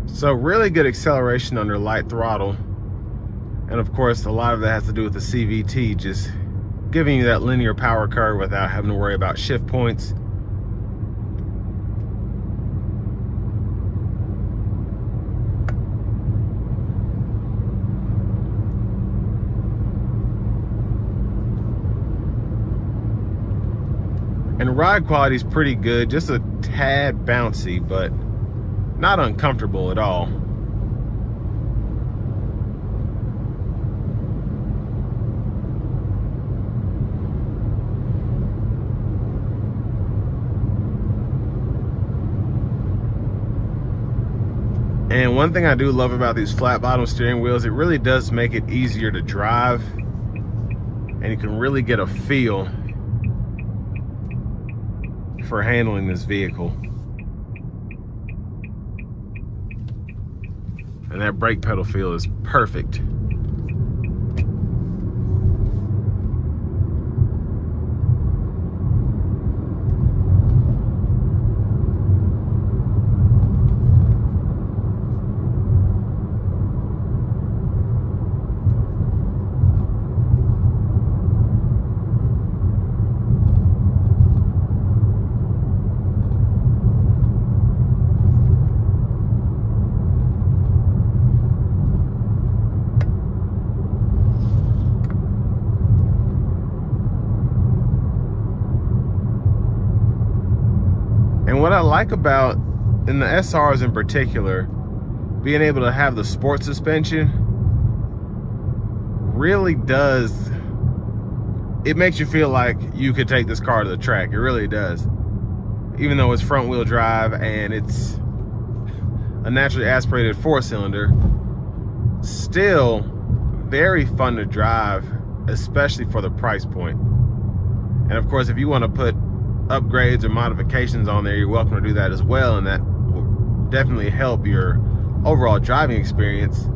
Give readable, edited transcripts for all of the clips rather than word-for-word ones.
So really good acceleration under light throttle. And of course, a lot of that has to do with the CVT, just giving you that linear power curve without having to worry about shift points. And ride quality is pretty good, just a tad bouncy, but not uncomfortable at all. And one thing I do love about these flat bottom steering wheels, it really does make it easier to drive, and you can really get a feel for handling this vehicle. And that brake pedal feel is perfect. And what I like about, in the SRs in particular, being able to have the sport suspension really does, it makes you feel like you could take this car to the track. It really does. Even though it's front wheel drive and it's a naturally aspirated 4-cylinder, still very fun to drive, especially for the price point. And of course, if you want to put upgrades or modifications on there, you're welcome to do that as well, and that will definitely help your overall driving experience.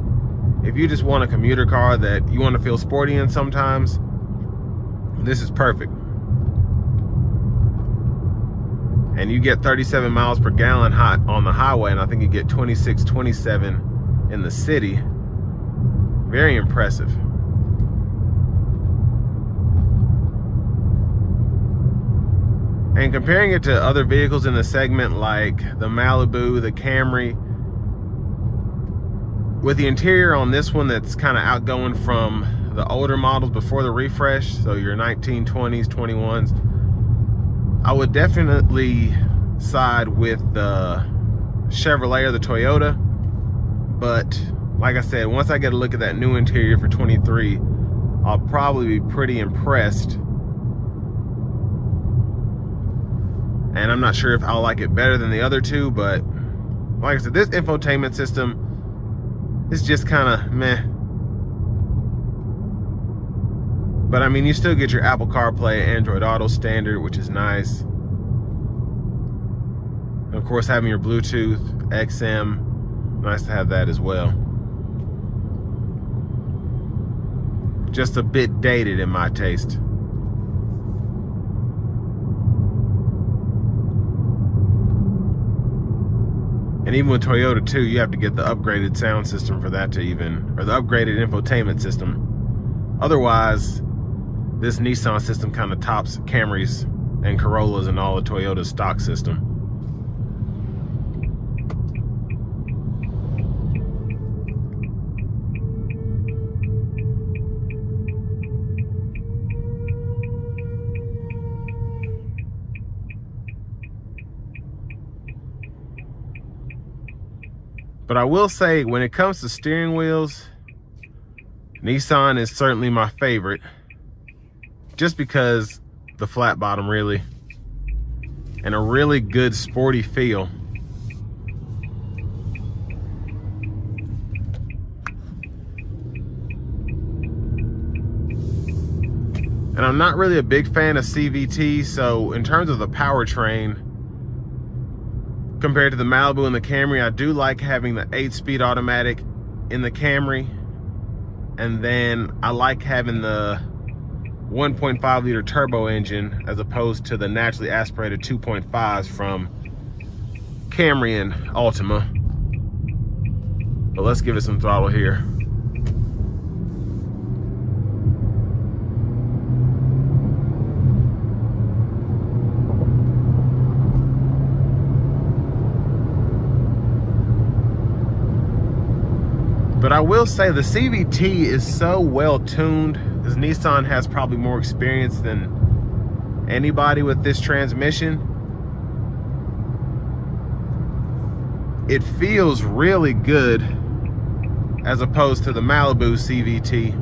If you just want a commuter car that you want to feel sporty in sometimes, this is perfect. And you get 37 miles per gallon hot on the highway, and I think you get 26, 27 in the city. Very impressive. And comparing it to other vehicles in the segment like the Malibu, the Camry, with the interior on this one that's kind of outgoing from the older models before the refresh, so your 1920s, 21s, I would definitely side with the Chevrolet or the Toyota. But like I said, once I get a look at that new interior for 23, I'll probably be pretty impressed. And I'm not sure if I'll like it better than the other two, but like I said, this infotainment system is just kind of meh. But I mean, you still get your Apple CarPlay, Android Auto standard, which is nice. And of course, having your Bluetooth, XM, nice to have that as well. Just a bit dated in my taste. And even with Toyota too, you have to get the upgraded sound system for that to even, or the upgraded infotainment system. Otherwise, this Nissan system kind of tops Camrys and Corollas and all the Toyota stock system. But I will say, when it comes to steering wheels, Nissan is certainly my favorite, just because the flat bottom really, and a really good sporty feel. And I'm not really a big fan of CVT, so in terms of the powertrain, compared to the Malibu and the Camry, I do like having the 8-speed automatic in the Camry. And then I like having the 1.5 liter turbo engine as opposed to the naturally aspirated 2.5s from Camry and Altima. But let's give it some throttle here. But I will say the CVT is so well tuned, because Nissan has probably more experience than anybody with this transmission. It feels really good as opposed to the Malibu CVT.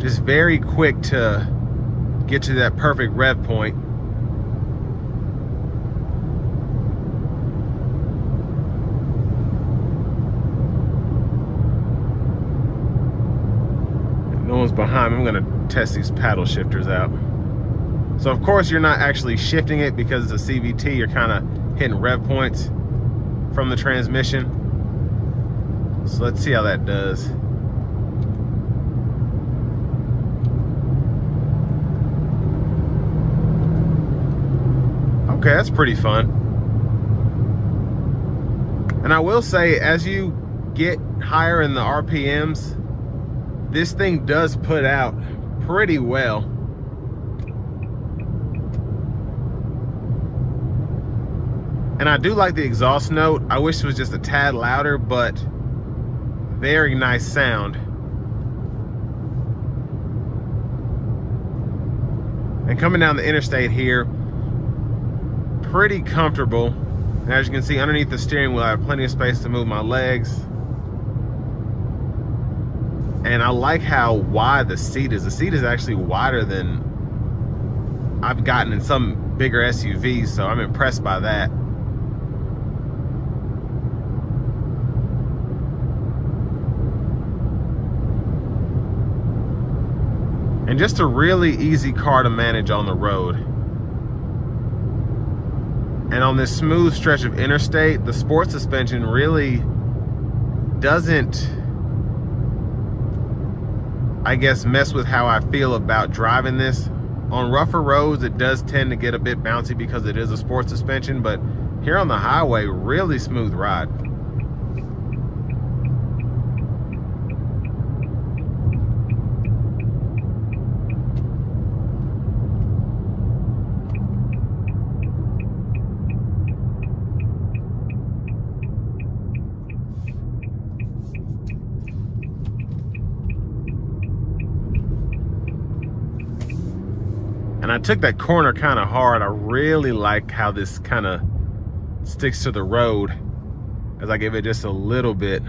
Just very quick to get to that perfect rev point. No one's behind me. I'm gonna test these paddle shifters out. So of course you're not actually shifting it because it's a CVT. You're kind of hitting rev points from the transmission. So let's see how that does. Okay, that's pretty fun. And I will say, as you get higher in the RPMs, this thing does put out pretty well. And I do like the exhaust note. I wish it was just a tad louder, but very nice sound. And coming down the interstate here, pretty comfortable. And as you can see, underneath the steering wheel, I have plenty of space to move my legs. And I like how wide the seat is. The seat is actually wider than I've gotten in some bigger SUVs, so I'm impressed by that. And just a really easy car to manage on the road. And on this smooth stretch of interstate, the sport suspension really doesn't, I guess, mess with how I feel about driving this. On rougher roads, it does tend to get a bit bouncy because it is a sport suspension, but here on the highway, really smooth ride. And I took that corner kind of hard. I really like how this kind of sticks to the road as I give it just a little bit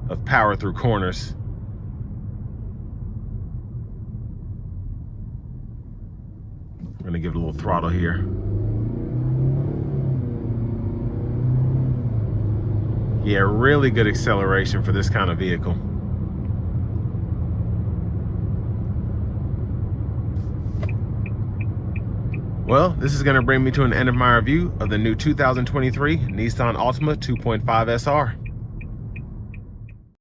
of power through corners. I'm gonna give it a little throttle here. Yeah, really good acceleration for this kind of vehicle. Well, this is going to bring me to an end of my review of the new 2023 Nissan Altima 2.5 SR.